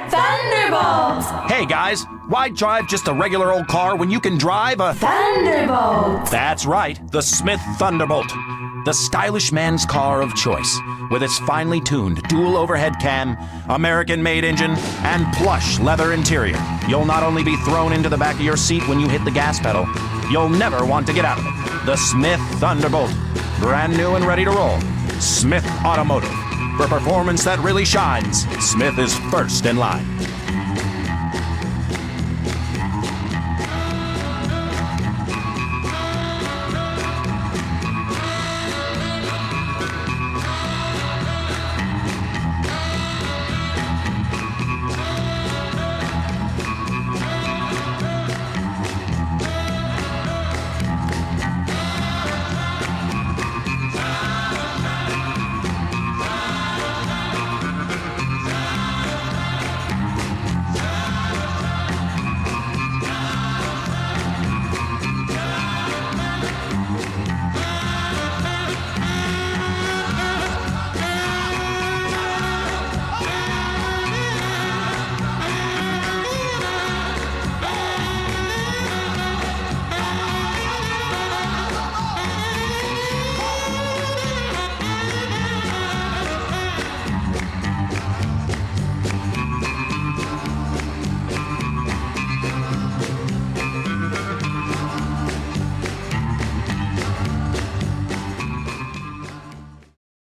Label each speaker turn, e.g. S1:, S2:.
S1: Thunderbolt!
S2: Hey guys, why drive just a regular old car when you can drive a
S1: Thunderbolt!
S2: That's right, the Smith Thunderbolt. The stylish man's car of choice, with its finely tuned dual overhead cam, American-made engine, and plush leather interior. You'll not only be thrown into the back of your seat when you hit the gas pedal, you'll never want to get out of it. The Smith Thunderbolt. Brand new and ready to roll. Smith Automotive. For performance that really shines, Smith is first in line.